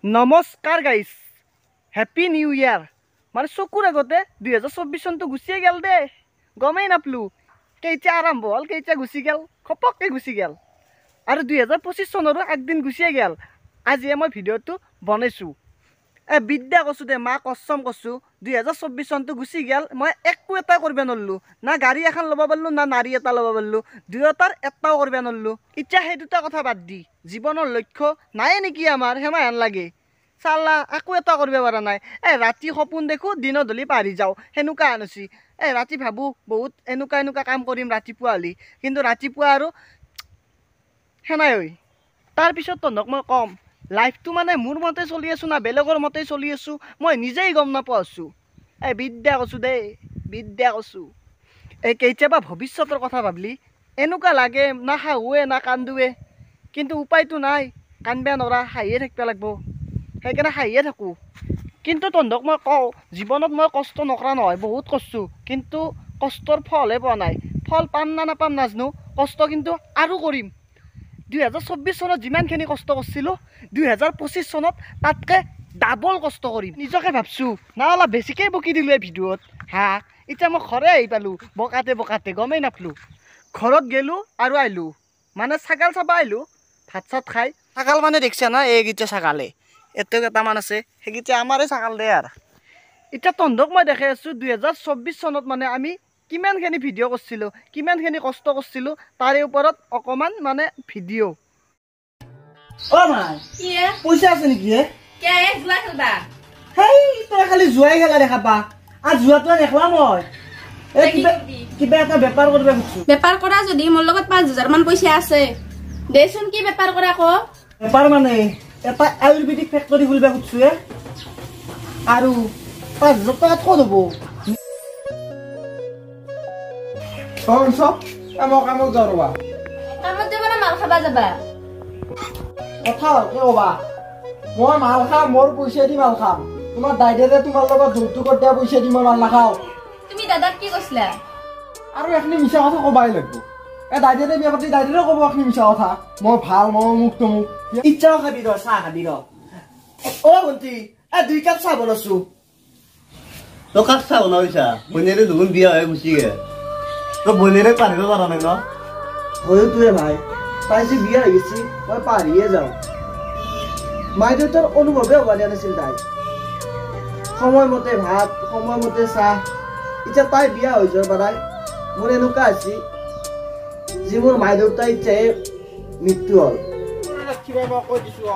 নমস্কাৰ guys, happy new ইয়াৰ। মানে চকুৰ আগতে 2024 চনটো গুচিয়ে গেল দে, গমেই নাপলো কেইটা আৰম্ভ হ'ল কেইটা গুচি গেল, খপককৈ গুচি গেল। আৰু 2025 চনৰো একদিন গুচিয়ে গেল। আজিয়ে মই ভিডিঅ'টো বনাইছোঁ। বিদ্যা কৈছোঁ দে, মা কচম কৈছোঁ 2024 চনটো গুচি গেল, মই একো এটা কৰিব নোৱাৰিলোঁ। না গাড়ী এখন ল'ব পাৰিলোঁ, না নাৰী এটা ল'ব পাৰিলোঁ, দুয়োটাৰ এটাও কৰিব নোৱাৰিলোঁ। এতিয়া সেই দুটা কথা বাদ দি জীৱনৰ লক্ষ্য নাই নেকি আমাৰ, হেন লাগে। চালা একো এটা কৰিব পৰা নাই। ৰাতি সপোন দেখোঁ, দিনত হ'লে পাহৰি যাওঁ, সেনেকুৱা হেন হৈছে। ৰাতি ভাবোঁ বহুত এনেকুৱা কাম কৰিম ৰাতিপুৱা হ'লে, কিন্তু ৰাতিপুৱা আৰু সেনাই হয়। তাৰপিছত তহঁতক মই ক'ম, লাইফটো মানে মোৰ মতে চলি আছোঁ না বেলেগৰ মতে চলি আছোঁ, মই নিজেই গম নাপোৱা হৈছোঁ। বিদ্যা কৈছোঁ দেই, বিদ্যা কৈছোঁ। কেতিয়াবা ভৱিষ্যতৰ কথা ভাবলি এনেকুৱা লাগে, না হাঁহুৱে না কান্দোৱে, কিন্তু উপায়টো নাই। কান্দবা নৰা, হাঁহিয়ে থাকিব লাগিব, সেইকাৰণে হাঁহিয়ে থাকোঁ। কিন্তু তহঁতক মই কওঁ, জীৱনত মই কষ্ট নকৰা নহয়, বহুত কৰিছোঁ, কিন্তু কষ্টৰ ফলহে পোৱা নাই। ফল পাম না নাপাম নাজানো, কষ্ট কিন্তু আৰু কৰিম। 2024 চনত যিমানখিনি কষ্ট কৰিছিলোঁ, 2025 চনত তাতকৈ ডাবল কষ্ট কৰিম। নিজকে ভাবছোঁ না অলপ বেছিকৈ বকি দিলোঁ এই ভিডিঅ'ত। এতিয়া মই ঘৰে আহি পালোঁ, বকাতে গমেই নাপালোঁ। ঘৰত গেলোঁ আৰু আহিলোঁ, মানে ছাগাল চাব আহিলোঁ, ভাত চাত খাই। ছাগাল মানে দেখিছা না, এইকেইটা ছাগালে, এতে কেইটামান আছে, সেইকেইটা আমাৰে ছাগাল দে। আৰু এতিয়া তহঁতক মই দেখাই আছোঁ 2024 চনত মানে আমি কিমানখিনি ভিডিঅ' কৰিছিলোঁ, কিমানখিনি কষ্ট কৰিছিলোঁ, তাৰে ওপৰত অকণমান মানে ভিডিঅ'। পইচা আছে নেকি? তই খালি জুৱাই খেলা দেখা পা, আৰু জুৱাটো নেখেলা মই। কিবা এটা বেপাৰ কৰিব খুজিছোঁ। বেপাৰ কৰা যদি মোৰ লগত 5,000 মান পইচা আছে, দেচোন কি বেপাৰ কৰা ক। বেপাৰ মানে এটা আয়ুৰ্বেদিক ফেক্টৰী খুলিব খুজিছোঁ, আৰু 5,000 টকাত ক'ত হ'ব? কামত যাওঁ ৰবা। কামত যাব না মাল খাবা যাবা? কথা ভালকে কবা। মই মাল খাম, মোৰ পইচা দি মাল খাম। তোমাৰ দাইদেৰে তোমাৰ লগত যৌতুকত দিয়া পইচা দি মই মাল নাখাওঁ। তুমি দাদাক কি কৈছিলা? আৰু এখিনি মিছা কথা কবাই লাগিব। দাইদেৰে বিয়া পাতি দাইদেৰে ক'ব এখিনি মিছা কথা। মই ভাল, মই অমুক তমুক। ইচ্ছাও খাবি ৰ, চাহ খাবি ৰ। ভণ্টি, 2 কাপ চাহ বনাইছোঁ। তই কাক চাহ বনাইছা? বনেৰে দুগুণ বিয়া হৈ গুচি গে, তই বনেৰে পাহৰিব পৰা নাই ন? হয়তোৱে ভাই, তাই যে বিয়া হৈ গৈছে মই পাহৰিয়ে যাওঁ। মাই দেউতাৰ অনুভৱে হোৱা দিয়া নাছিল তাই। সময়মতে ভাত, সময়মতে চাহ। এতিয়া তাই বিয়া হৈ যোৱাৰ পৰাই মোৰ এনেকুৱা হৈছে, যি মোৰ মাই দেউতা এতিয়াহে মৃত্যু হ'ল। কিবা মই কৈ দিছোঁ,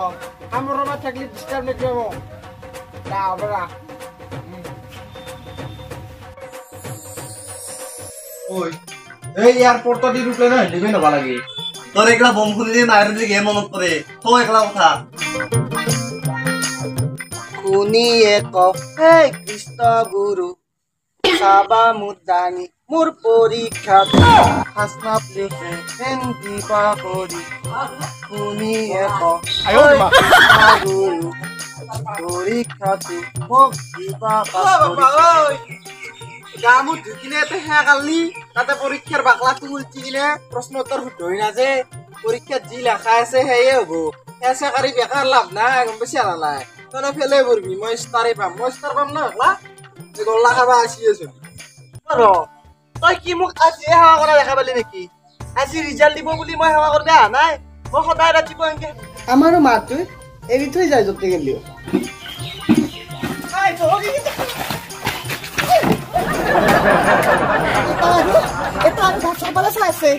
কামৰ সময়ত থাকিলে ডিষ্টাৰ্ব নকৰিব মোক। এয়াৰপৰ্টত এৰোপ্লেন হেলিমেন হ'ব লাগে। তোৰ একলা বম খুলিলে মায়েৰ দিকে মনত পড়ে, তো একলা কথা শুনিয়ে হে কৃষ্ণ গুৰু চাবা মুদানি মোৰ পৰীক্ষা দিবা কৰি শুনিয়ে গুৰু পৰীক্ষাটো মোক দিবা গামত ঢুকিনে সেয়া কালি তাতে পৰীক্ষাৰ বাকলাটো উল্টি কিনে প্ৰশ্ন উত্তৰ শুদ্ধই না যে পৰীক্ষাত যি লেখা আছে সেয়ে হ'ব। সেয়া কাৰি বেকাৰ লাভ নাই, গম পাইছা না নাই? তই ফেলে পঢ়বি, মই ষ্টাৰে পাম। মই ষ্টাৰ পাম না একলা গল্লা খাবা আছি আছো। তই কি মোক আজিয়ে সেৱা কৰা দেখা পালি নেকি? আজি ৰিজাল্ট দিব বুলি মই সেৱা কৰিব অহা নাই। মই সদায় ৰাতিপুৱা এনেকে আমাৰো মাতটো এৰি থৈ যায় য'তে গেলিও। এটা আমি ভাত চাবলৈ চাই আছে।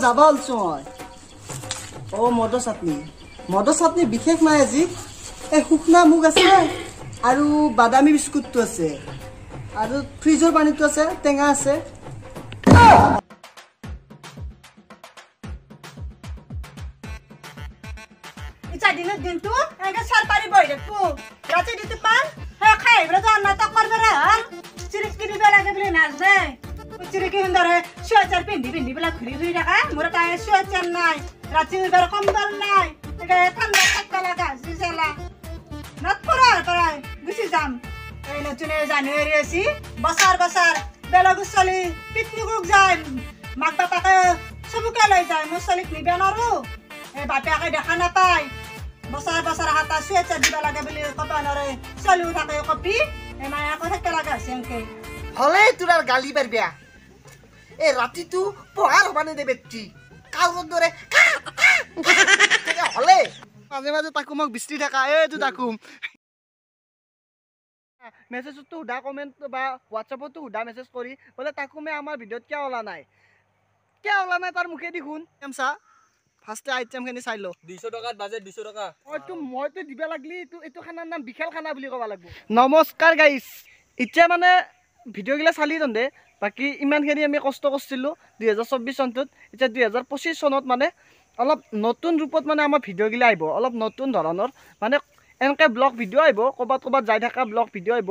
যাব ওলছো মই। মদৰ চাটনি বিশেষ নাই আজি। শুকনা মুগ আছে আৰু বাদামী বিস্কুটটো আছে, আৰু ফ্ৰিজৰ পানীটো আছে, টেঙা আছে। দিনৰ দিনটো এনেকে চাৰ পাৰি বহি থাকো, ৰাতি দিনটো পান খাই আহিবলৈ নাটক কৰিব চিৰিকি দিব লাগে বুলি নাজানে। চিৰিকি সুন্দৰ চুৱেটাৰ পিন্ধি পেলাই ঘূৰি ফুৰি থাকা। মোৰ এটা চুৱেটাৰ নাই, ৰাতি কম্বল নাই, ঠাণ্ডা যাম এই নতুন জানুৱাৰী আছে বছৰ বছৰ বেলেগৰ ছোৱালী পিকনিকক যায় মাক বাপাকে চবকে লৈ যায় মোৰ ছোৱালীক নিব নোৱাৰো এই বাপেকে দেখা নাপায় বছৰ বছৰ হাতা চুৱেটাৰ দিব লাগে বুলি ক'ব নোৱাৰে ছোৱালীও থাকে কপি এই মায়াকো থাকিব লগা হৈছে এনেকে হলে তোৰ আৰু গালি পাৰবিয়া এই ৰাতিটো পঢ়াৰ হ'ব নে দে বেটি কাউৰৰ দৰে হলে মাজে মাজে তাকো মোক বিচৰি থাকা এইটো তাকোম মেছেজতো সোধা কমেণ্ট বা হোৱাটছএপতো সোধা মেছেজ কৰি বোলে তাকোমে আমাৰ ভিডিঅ'ত কিয় ওলা নাই তাৰ মুখেদি শুন চা ফাৰ্ষ্টে আইটেমখিনি চাই ল 200 টকাত বাজেট 200 টকা মইতো দিব লাগলি এইটো খানাৰ নাম বিশাল খানা বুলি ক'ব লাগিব নমস্কাৰ গাইছ এতিয়া মানে ভিডিঅ'গিলা চালি তহঁতে বাকী ইমানখিনি আমি কষ্ট কৰিছিলোঁ 2024 চনটোত এতিয়া 2025 চনত মানে অলপ নতুন ৰূপত মানে আমাৰ ভিডিঅ'গিলা আহিব অলপ নতুন ধৰণৰ মানে এনেকৈ ব্লগ ভিডিঅ' আহিব ক'ৰবাত যাই থকা ব্লগ ভিডিঅ' আহিব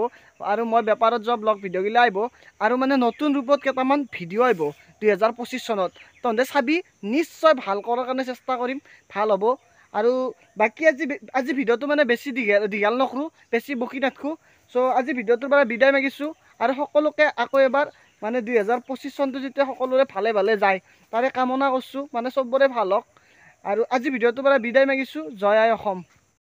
আৰু মই বেপাৰত যোৱা ব্লগ ভিডিঅ'গিলা আহিব আৰু মানে নতুন ৰূপত কেইটামান ভিডিঅ' আহিব 2025 চনত তহঁতে চাবি নিশ্চয় ভাল কৰাৰ কাৰণে চেষ্টা কৰিম ভাল হ'ব আৰু বাকী আজি ভিডিঅ'টো মানে বেছি দীঘল নকৰোঁ বেছি বকি নাথাকোঁ চ' আজি ভিডিঅ'টোৰ পৰা বিদায় মাগিছোঁ আৰু সকলোকে আকৌ এবাৰ মানে 2025 চনটো যেতিয়া সকলোৰে ভালে ভালে যায় তাৰে কামনা কৰিছোঁ মানে চবৰে ভাল হওক আৰু আজি ভিডিঅ'টোৰ পৰা বিদায় মাগিছোঁ জয় আই অসম।